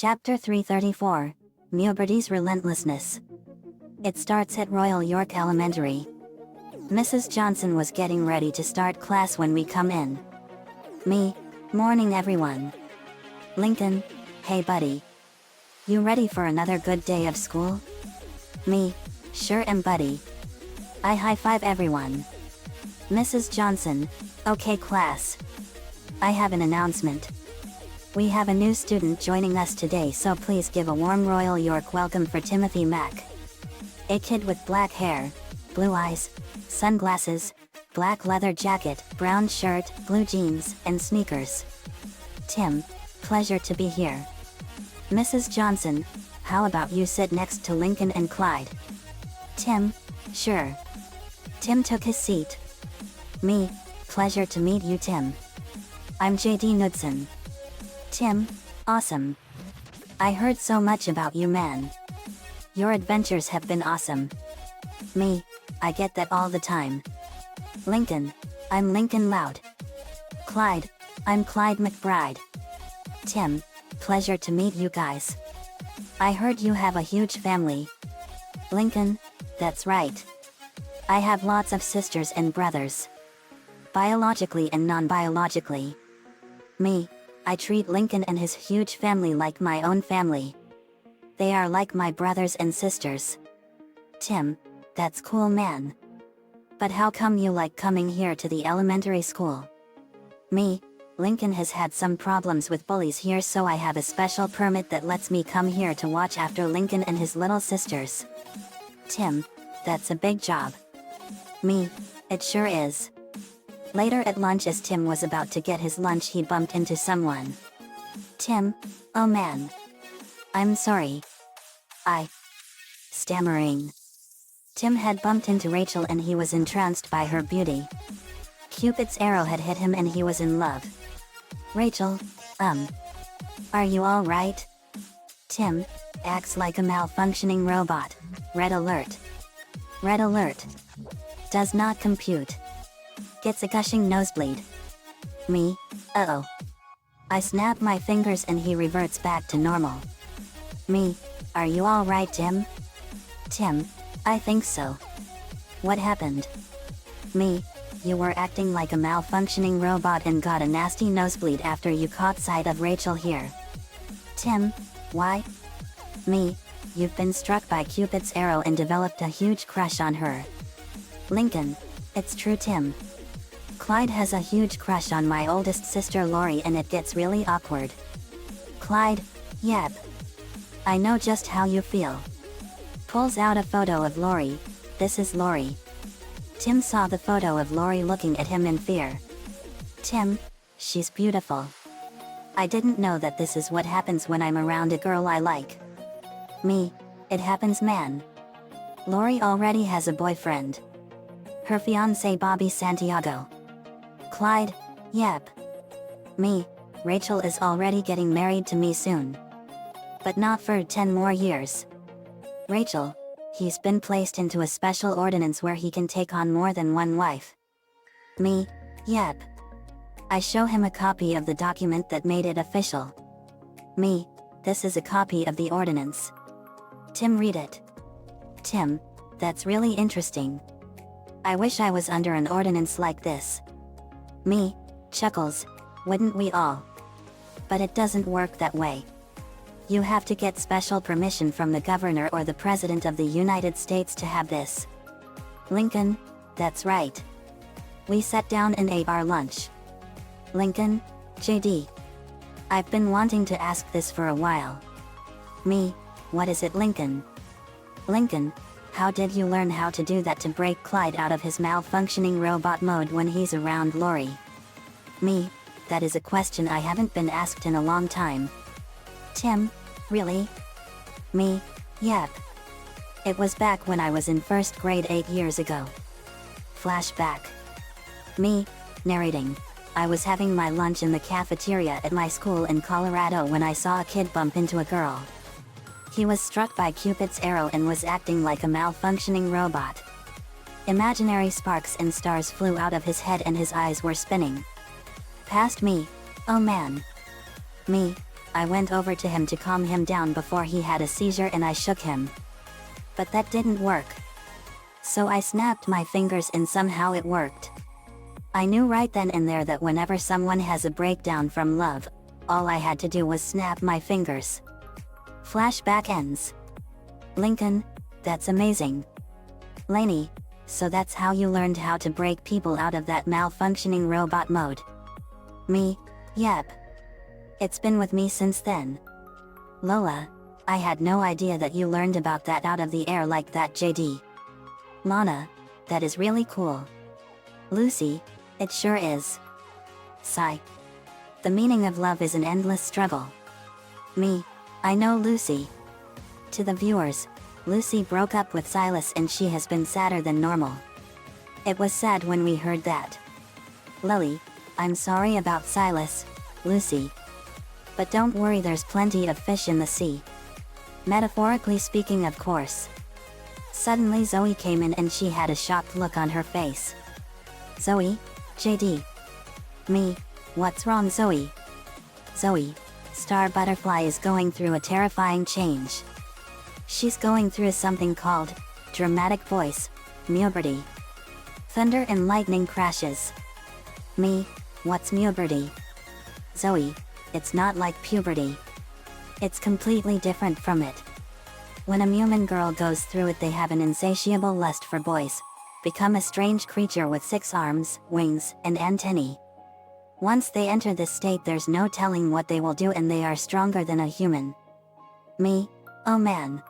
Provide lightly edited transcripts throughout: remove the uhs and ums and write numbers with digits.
Chapter 334, Mewberty's Relentlessness. It starts at Royal York Elementary. Mrs. Johnson was getting ready to start class when we come in. Me, morning everyone. Lincoln, hey buddy. You ready for another good day of school? Me, sure am buddy. I high-five everyone. Mrs. Johnson, okay class. I have an announcement. We have a new student joining us today, so please give a warm Royal York welcome for Timothy Mack. A kid with black hair, blue eyes, sunglasses, black leather jacket, brown shirt, blue jeans, and sneakers. Tim, pleasure to be here. Mrs. Johnson, how about you sit next to Lincoln and Clyde? Tim, sure. Tim took his seat. Me, pleasure to meet you Tim. I'm J.D. Knudsen. Tim, awesome. I heard so much about you man. Your adventures have been awesome. Me, I get that all the time. Lincoln, I'm Lincoln Loud. Clyde, I'm Clyde McBride. Tim, pleasure to meet you guys. I heard you have a huge family. Lincoln, that's right. I have lots of sisters and brothers. Biologically and non-biologically. Me, I treat Lincoln and his huge family like my own family. They are like my brothers and sisters. Tim, that's cool man. But how come you like coming here to the elementary school? Me, Lincoln has had some problems with bullies here, so I have a special permit that lets me come here to watch after Lincoln and his little sisters. Tim, that's a big job. Me, it sure is. Later at lunch, as Tim was about to get his lunch, he bumped into someone. Tim, oh man. I'm sorry. Stammering. Tim had bumped into Rachel and he was entranced by her beauty. Cupid's arrow had hit him and he was in love. Rachel, are you alright? Tim, acts like a malfunctioning robot. Red alert. Red alert. Does not compute. Gets a gushing nosebleed. Me, uh-oh. I snap my fingers and he reverts back to normal. Me, are you alright Tim? Tim, I think so. What happened? Me, you were acting like a malfunctioning robot and got a nasty nosebleed after you caught sight of Rachel here. Tim, why? Me, you've been struck by Cupid's arrow and developed a huge crush on her. Lincoln, it's true Tim. Clyde has a huge crush on my oldest sister Lori and it gets really awkward. Clyde, yep. I know just how you feel. Pulls out a photo of Lori. This is Lori. Tim saw the photo of Lori looking at him in fear. Tim, she's beautiful. I didn't know that this is what happens when I'm around a girl I like. Me, it happens man. Lori already has a boyfriend. Her fiancé Bobby Santiago. Clyde, yep. Me, Rachel is already getting married to me soon. But not for 10 more years. Rachel, he's been placed into a special ordinance where he can take on more than one wife. Me, yep. I show him a copy of the document that made it official. Me, this is a copy of the ordinance. Tim, read it. Tim, that's really interesting. I wish I was under an ordinance like this. Me, chuckles, wouldn't we all? But it doesn't work that way. You have to get special permission from the governor or the president of the United States to have this. Lincoln, that's right. We sat down and ate our lunch. Lincoln, JD. I've been wanting to ask this for a while. Me, what is it Lincoln? Lincoln, how did you learn how to do that to break Clyde out of his malfunctioning robot mode when he's around Lori? Me, that is a question I haven't been asked in a long time. Tim, really? Me, yep. It was back when I was in first grade 8 years ago. Flashback. Me, narrating. I was having my lunch in the cafeteria at my school in Colorado when I saw a kid bump into a girl. He was struck by Cupid's arrow and was acting like a malfunctioning robot. Imaginary sparks and stars flew out of his head and his eyes were spinning. Past me, oh man. Me, I went over to him to calm him down before he had a seizure and I shook him. But that didn't work. So I snapped my fingers and somehow it worked. I knew right then and there that whenever someone has a breakdown from love, all I had to do was snap my fingers. Flashback ends. Lincoln, that's amazing. Lainey, so that's how you learned how to break people out of that malfunctioning robot mode. Me, yep. It's been with me since then. Lola, I had no idea that you learned about that out of the air like that, JD. Lana, that is really cool. Lucy, it sure is. Sigh. The meaning of love is an endless struggle. Me, I know Lucy. To the viewers, Lucy broke up with Silas and she has been sadder than normal. It was sad when we heard that. Lily, I'm sorry about Silas, Lucy. But don't worry, there's plenty of fish in the sea. Metaphorically speaking, of course. Suddenly Zoe came in and she had a shocked look on her face. Zoe, JD. Me, what's wrong, Zoe? Zoe, Star Butterfly is going through a terrifying change. She's going through something called dramatic voice, Mewberty. Thunder and lightning crashes. Me, what's Mewberty? Zoe, it's not like puberty. It's completely different from it. When a human girl goes through it, they have an insatiable lust for boys, become a strange creature with 6 arms, wings, and antennae. Once they enter this state, there's no telling what they will do and they are stronger than a human. Me, oh man.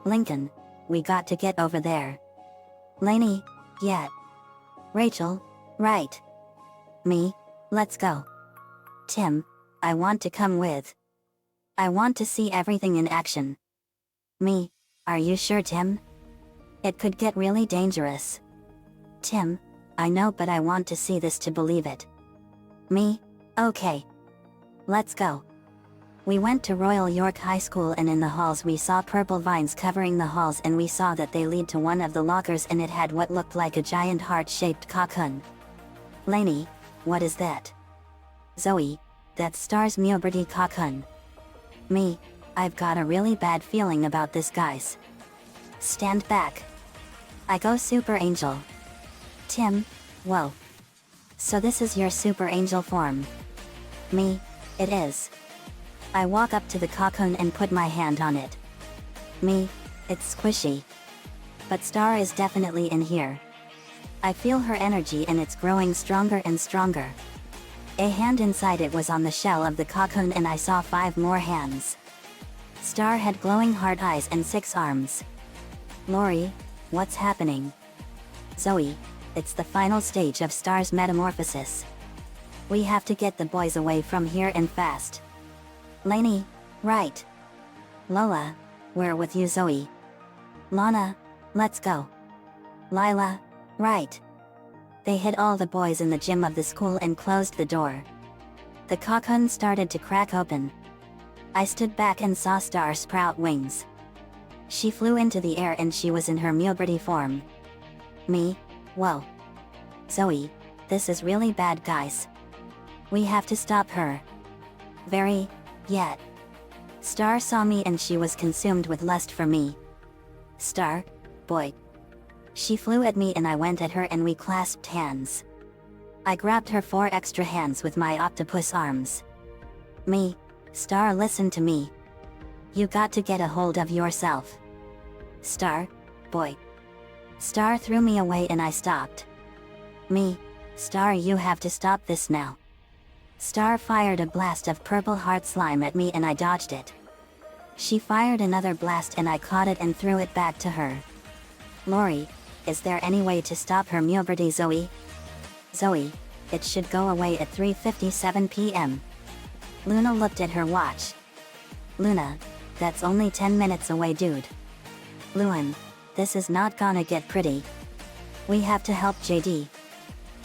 Lincoln, we got to get over there. Lainey, yeah. Rachel, right. Me, let's go. Tim, I want to come with. I want to see everything in action. Me, are you sure, Tim? It could get really dangerous. Tim, I know, but I want to see this to believe it. Me, okay. Let's go. We went to Royal York High School and in the halls we saw purple vines covering the halls and we saw that they lead to one of the lockers and it had what looked like a giant heart-shaped cocoon. Lainey, what is that? Zoe, that's Star's Mewberty cocoon. Me, I've got a really bad feeling about this, guys. Stand back. I go Super Angel. Tim, whoa. So this is your Super Angel form? Me, it is. I walk up to the cocoon and put my hand on it. Me, it's squishy. But Star is definitely in here. I feel her energy and it's growing stronger and stronger. A hand inside it was on the shell of the cocoon and I saw 5 more hands. Star had glowing heart eyes and 6 arms. Lori, what's happening? Zoe, it's the final stage of Star's metamorphosis. We have to get the boys away from here and fast. Lainey, right. Lola, we're with you, Zoe. Lana, let's go. Lila, right. They hid all the boys in the gym of the school and closed the door. The cocoon started to crack open. I stood back and saw Star sprout wings. She flew into the air and she was in her Mewberty form. Me, whoa. Zoe, this is really bad, guys. We have to stop her. Very, yet. Star saw me and she was consumed with lust for me. Star, boy. She flew at me and I went at her and we clasped hands. I grabbed her 4 extra hands with my octopus arms. Me, Star, listen to me. You got to get a hold of yourself. Star, boy. Star threw me away and I stopped. Me, Star, you have to stop this now. Star fired a blast of purple heart slime at me and I dodged it. She fired another blast and I caught it and threw it back to her. Lori, is there any way to stop her Mewberty, Zoe? Zoe, it should go away at 3:57 p.m. Luna looked at her watch. Luna, that's only 10 minutes away, dude. Luan, this is not gonna get pretty. We have to help JD.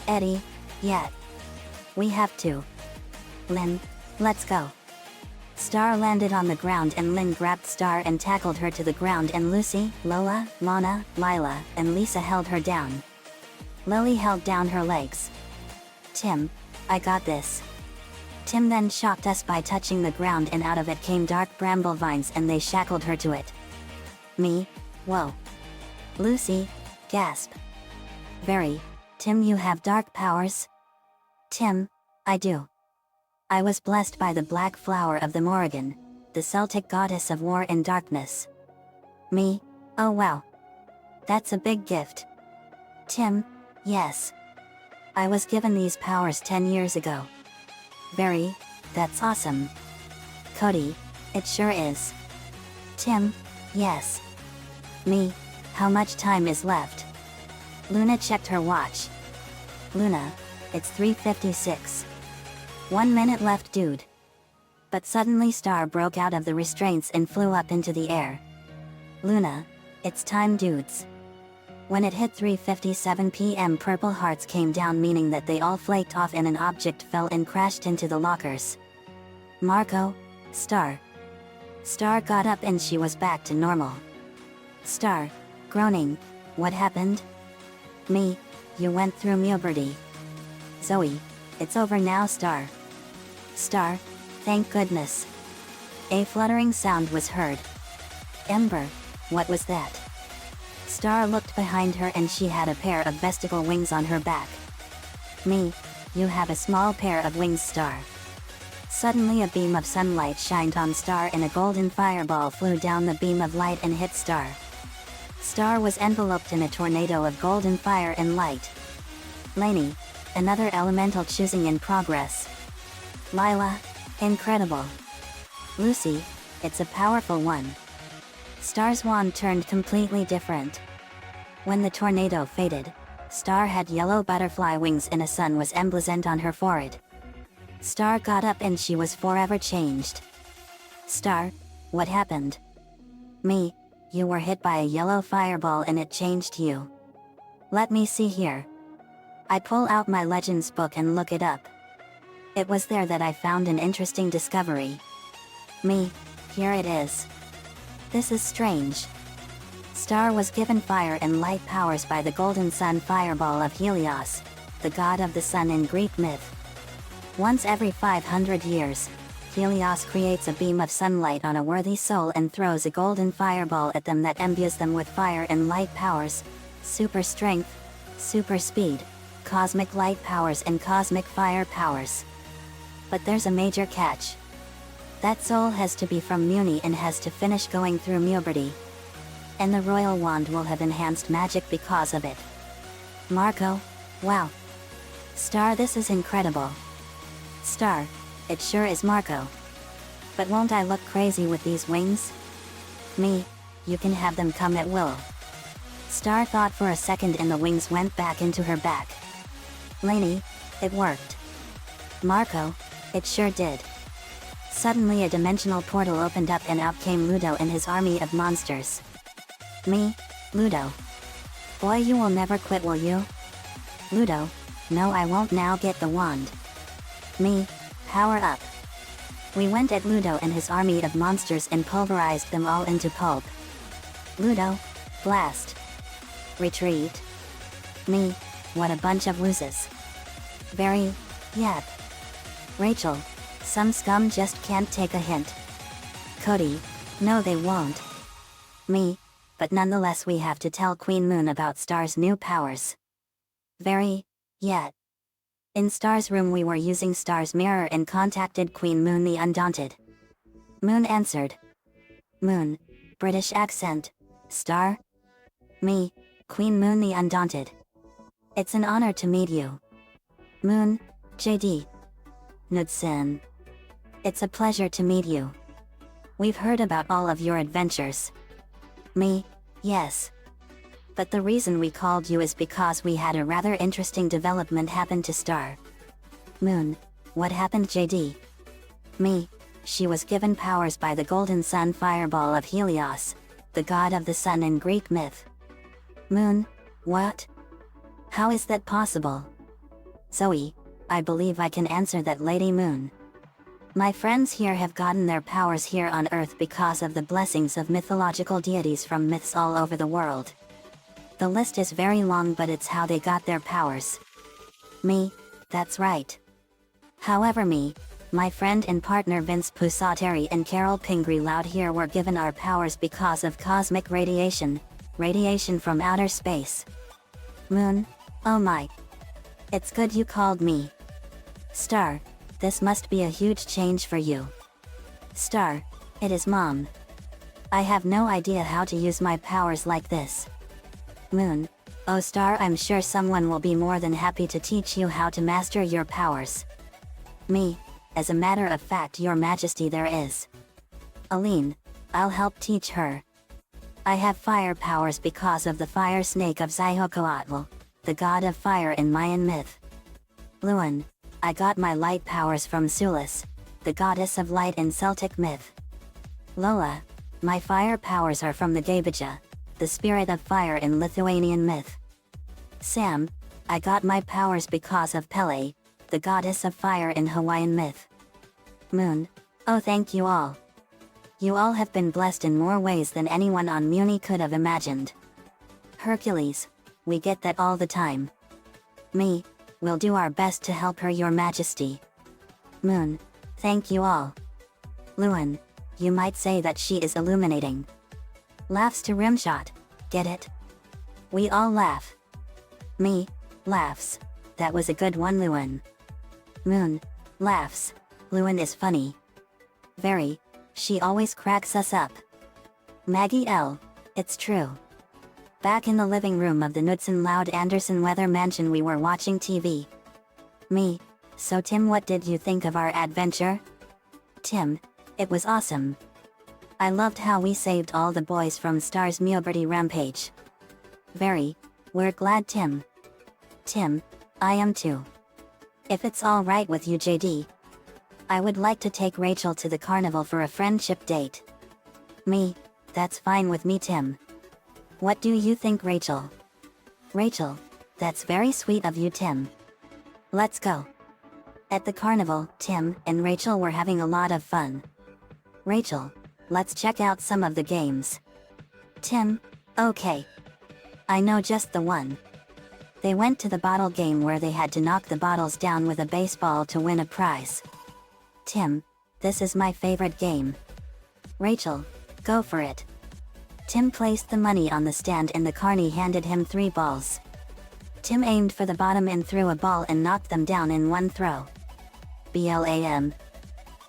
Eddie, yeah. We have to. Lynn, let's go. Star landed on the ground and Lynn grabbed Star and tackled her to the ground and Lucy, Lola, Lana, Lila, and Lisa held her down. Lily held down her legs. Tim, I got this. Tim then shocked us by touching the ground, and out of it came dark bramble vines, and they shackled her to it. Me? Whoa. Lucy? Gasp. Very. Tim, you have dark powers? Tim, I do. I was blessed by the black flower of the Morrigan, the Celtic goddess of war and darkness. Me? Oh wow. That's a big gift. Tim, yes. I was given these powers 10 years ago. Very, that's awesome. Cody, it sure is. Tim, yes. Me, how much time is left? Luna checked her watch. Luna, it's 3:56. 1 minute left, dude. But suddenly Star broke out of the restraints and flew up into the air. Luna, it's time, dudes. When it hit 3:57 p.m., purple hearts came down, meaning that they all flaked off and an object fell and crashed into the lockers. Marco, Star. Star got up and she was back to normal. Star, groaning, what happened? Me, you went through Mewberty. Zoe, it's over now, Star. Star, thank goodness. A fluttering sound was heard. Ember, what was that? Star looked behind her and she had a pair of vestigial wings on her back. Me, you have a small pair of wings, Star. Suddenly a beam of sunlight shined on Star and a golden fireball flew down the beam of light and hit Star. Star was enveloped in a tornado of golden fire and light. Lainey, another elemental choosing in progress. Lila, incredible. Lucy, it's a powerful one. Star's wand turned completely different. When the tornado faded, Star had yellow butterfly wings and a sun was emblazoned on her forehead. Star got up and she was forever changed. Star, what happened? Me, you were hit by a yellow fireball and it changed you. Let me see here. I pull out my Legends book and look it up. It was there that I found an interesting discovery. Me, here it is. This is strange. Star was given fire and light powers by the golden sun fireball of Helios, the god of the sun in Greek myth. Once every 500 years, Helios creates a beam of sunlight on a worthy soul and throws a golden fireball at them that imbues them with fire and light powers, super strength, super speed, cosmic light powers and cosmic fire powers. But there's a major catch. That soul has to be from Muni and has to finish going through Mewberty. And the royal wand will have enhanced magic because of it. Marco, wow. Star, this is incredible. Star, it sure is, Marco. But won't I look crazy with these wings? Me, you can have them come at will. Star thought for a second and the wings went back into her back. Lainey, it worked. Marco, it sure did. Suddenly a dimensional portal opened up and out came Ludo and his army of monsters. Me, Ludo. Boy, you will never quit, will you? Ludo, no, I won't. Now get the wand. Me, power up. We went at Ludo and his army of monsters and pulverized them all into pulp. Ludo, blast. Retreat. Me, what a bunch of losers. Very, yep. Rachel, some scum just can't take a hint. Cody, no they won't. Me, but nonetheless we have to tell Queen Moon about Star's new powers. Very, yet. In Star's room we were using Star's mirror and contacted Queen Moon the Undaunted. Moon answered. Moon, British accent, Star? Me, Queen Moon the Undaunted. It's an honor to meet you. Moon, JD. Nudsin. It's a pleasure to meet you. We've heard about all of your adventures. Me, yes. But the reason we called you is because we had a rather interesting development happen to Star. Moon, what happened, JD? Me, she was given powers by the golden sun fireball of Helios, the god of the sun in Greek myth. Moon, what? How is that possible? Zoe, I believe I can answer that, Lady Moon. My friends here have gotten their powers here on Earth because of the blessings of mythological deities from myths all over the world. The list is very long, but it's how they got their powers. Me, that's right. However, me, My friend and partner Vince Pusateri and Carol Pingree Loud here were given our powers because of cosmic radiation, radiation from outer space. Moon, oh my. It's good you called me. Star, this must be a huge change for you. Star, it is Mom. I have no idea how to use my powers like this. Moon, oh Star, I'm sure someone will be more than happy to teach you how to master your powers. Me, as a matter of fact, Your Majesty, there is. Aline, I'll help teach her. I have fire powers because of the fire snake of Xihocoatl, the god of fire in Mayan myth. Luan, I got my light powers from Sulis, the goddess of light in Celtic myth. Lola, my fire powers are from the Gabeja, the spirit of fire in Lithuanian myth. Sam, I got my powers because of Pele, the goddess of fire in Hawaiian myth. Moon, oh thank you all. You all have been blessed in more ways than anyone on Muni could have imagined. Hercules, we get that all the time. Me, we'll do our best to help her, Your Majesty. Moon, thank you all. Luan, you might say that she is illuminating. Laughs to Rimshot, get it? We all laugh. Me, laughs, that was a good one, Luan. Moon, laughs, Luan is funny. Very, she always cracks us up. Maggie L, it's true. Back in the living room of the Knudsen Loud Anderson Weather Mansion we were watching TV. Me, so Tim, what did you think of our adventure? Tim, it was awesome. I loved how we saved all the boys from Star's Mewberty rampage. Very, we're glad, Tim. Tim, I am too. If it's all right with you, JD, I would like to take Rachel to the carnival for a friendship date. Me, that's fine with me, Tim. What do you think, Rachel? Rachel, that's very sweet of you, Tim. Let's go. At the carnival, Tim and Rachel were having a lot of fun. Rachel, let's check out some of the games. Tim, okay. I know just the one. They went to the bottle game where they had to knock the bottles down with a baseball to win a prize. Tim, this is my favorite game. Rachel, go for it. Tim placed the money on the stand and the carny handed him 3 balls. Tim aimed for the bottom and threw a ball and knocked them down in one throw. BLAM.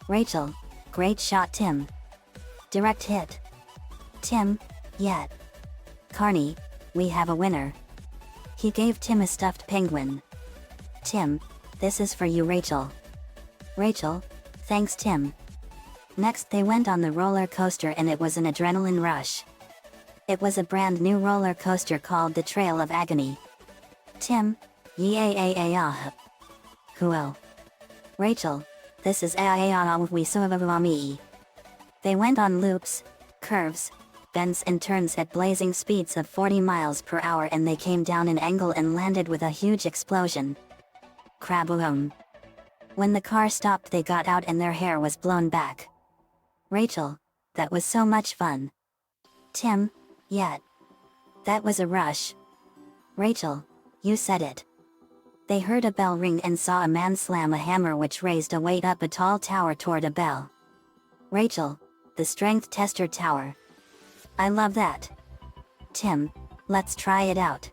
Rachel, great shot, Tim. Direct hit. Tim, yet. Carney, we have a winner. He gave Tim a stuffed penguin. Tim, this is for you, Rachel. Rachel, thanks, Tim. Next they went on the roller coaster and it was an adrenaline rush. It was a brand new roller coaster called the Trail of Agony. Tim, yeah. Whoa. Rachel, this is Aayawisuavavami. They went on loops, curves, bends and turns at blazing speeds of 40 miles per hour and they came down an angle and landed with a huge explosion. Craboom. When the car stopped they got out and their hair was blown back. Rachel, that was so much fun. Tim, yet. That was a rush. Rachel, you said it. They heard a bell ring and saw a man slam a hammer which raised a weight up a tall tower toward a bell. Rachel, the strength tester tower. I love that. Tim, let's try it out.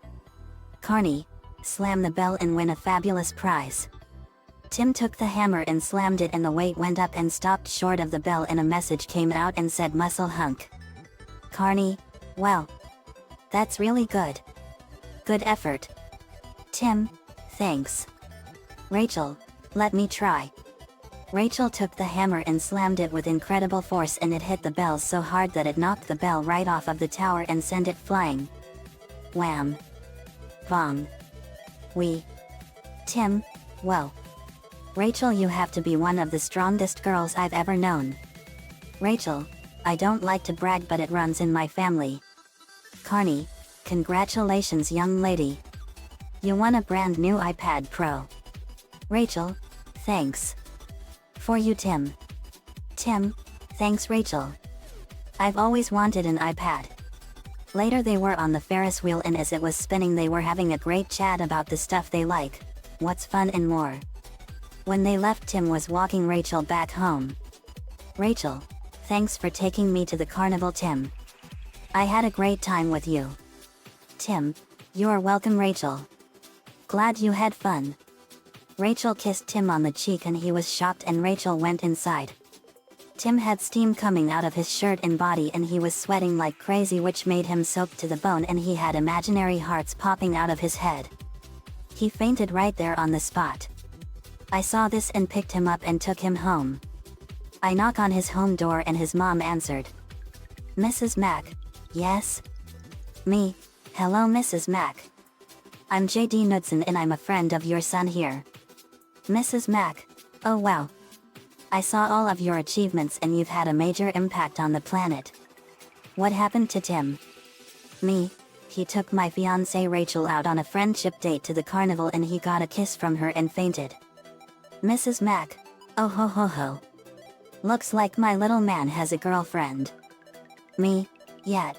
Carney, slam the bell and win a fabulous prize. Tim took the hammer and slammed it and the weight went up and stopped short of the bell and a message came out and said muscle hunk. Carney, well. That's really good. Good effort. Tim, thanks. Rachel, let me try. Rachel took the hammer and slammed it with incredible force and it hit the bell so hard that it knocked the bell right off of the tower and sent it flying. Wham. Vom. Tim, well. Rachel, you have to be one of the strongest girls I've ever known. Rachel, I don't like to brag but it runs in my family. Carney, congratulations, young lady. You won a brand new iPad Pro. Rachel, thanks. For you, Tim. Tim, thanks, Rachel. I've always wanted an iPad. Later they were on the Ferris wheel and as it was spinning they were having a great chat about the stuff they like, what's fun and more. When they left, Tim was walking Rachel back home. Rachel, thanks for taking me to the carnival, Tim. I had a great time with you. Tim, you're welcome, Rachel. Glad you had fun. Rachel kissed Tim on the cheek and he was shocked, and Rachel went inside. Tim had steam coming out of his shirt and body and he was sweating like crazy, which made him soaked to the bone, and he had imaginary hearts popping out of his head. He fainted right there on the spot. I saw this and picked him up and took him home. I knock on his home door and his mom answered. Mrs. Mack. Yes? Me. Hello, Mrs. Mack. I'm JD Knudsen and I'm a friend of your son here. Mrs. Mack. Oh wow. I saw all of your achievements and you've had a major impact on the planet. What happened to Tim? Me. He took my fiancée Rachel out on a friendship date to the carnival and he got a kiss from her and fainted. Mrs. Mack. Oh ho ho ho. Looks like my little man has a girlfriend. Me. Yeah.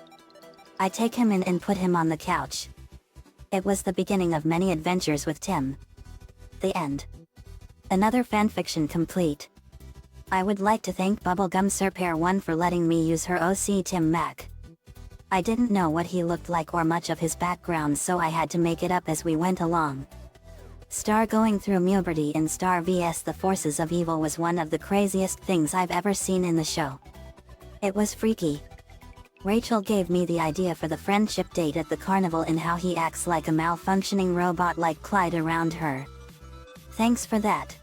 I take him in and put him on the couch. It was the beginning of many adventures with Tim. The end. Another fanfiction complete. I would like to thank Bubblegum Surpair 1 for letting me use her OC Tim Mack. I didn't know what he looked like or much of his background, so I had to make it up as we went along. Star going through Mewberty in Star vs the Forces of Evil was one of the craziest things I've ever seen in the show. It was freaky. Rachel gave me the idea for the friendship date at the carnival and how he acts like a malfunctioning robot like Clyde around her. Thanks for that.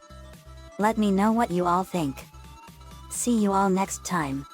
Let me know what you all think. See you all next time.